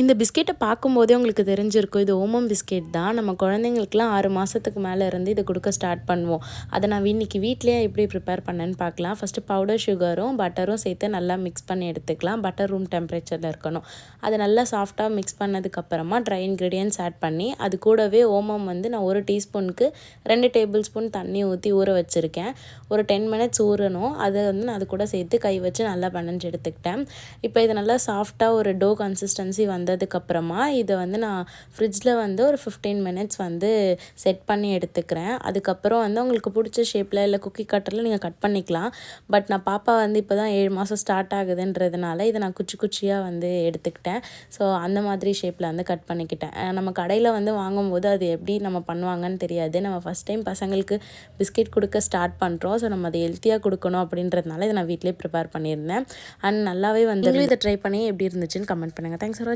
இந்த பிஸ்கெட்டை பார்க்கும்போதே உங்களுக்கு தெரிஞ்சிருக்கும், இது ஓமம் பிஸ்கெட் தான். நம்ம குழந்தைங்களுக்குலாம் 6 மாதத்துக்கு மேலே இருந்து இதை கொடுக்க ஸ்டார்ட் பண்ணுவோம். அதை நான் இன்னைக்கு வீட்டிலேயே எப்படி ப்ரிப்பேர் பண்ணேன்னு பார்க்கலாம். ஃபஸ்ட்டு பவுடர் சுகரும் பட்டரும் சேர்த்து நல்லா மிக்ஸ் பண்ணி எடுத்துக்கலாம். பட்டர் ரூம் டெம்பரேச்சரில் இருக்கணும். அதை நல்லா சாஃப்டாக மிக்ஸ் பண்ணதுக்கப்புறமா ட்ரை இன்க்ரீடியன்ட்ஸ் ஆட் பண்ணி, அது கூடவே ஓமம் வந்து நான் 1 டீஸ்பூனுக்கு 2 டேபிள் ஸ்பூன் தண்ணி ஊற்றி ஊற வச்சுருக்கேன். ஒரு 10 மினிட்ஸ் ஊறணும். அதை வந்து நான் அது கூட சேர்த்து கை வச்சு நல்லா பெனஞ்சு எடுத்துக்கிட்டேன். இப்போ இது நல்லா சாஃப்டாக ஒரு டோ கன்சிஸ்டன்சி வந்ததுக்கப்புறமா இதை வந்து நான் ஃப்ரிட்ஜில் வந்து ஒரு 15 மினிட்ஸ் வந்து செட் பண்ணி எடுத்துக்கிறேன். அதுக்கப்புறம் வந்து உங்களுக்கு பிடிச்ச ஷேப்பில் இல்லை குக்கி கட்டரில் நீங்கள் கட் பண்ணிக்கலாம். பட் நான் பாப்பா வந்து இப்போ தான் 7 மாதம் ஸ்டார்ட் ஆகுதுன்றதுனால இதை நான் குச்சி குச்சியாக வந்து எடுத்துக்கிட்டேன். ஸோ அந்த மாதிரி ஷேப்பில் வந்து கட் பண்ணிக்கிட்டேன். நம்ம கடையில் வந்து வாங்கும்போது அது எப்படி நம்ம பண்ணுவாங்கன்னு தெரியாது. நம்ம ஃபஸ்ட் டைம் பசங்களுக்கு பிஸ்கெட் கொடுக்க ஸ்டார்ட் பண்ணுறோம். ஸோ நம்ம அதை ஹெல்த்தியாக கொடுக்கணும் அப்படின்றதுனால இதை நான் வீட்டிலே ப்ரிப்பேர் பண்ணியிருந்தேன். அண்ட் நல்லாவே வந்து இதை ட்ரை பண்ணி எப்படி இருந்துச்சுன்னு கமெண்ட் பண்ணுங்கள். தேங்க்ஸ் ஃபார் வாட்சிங்.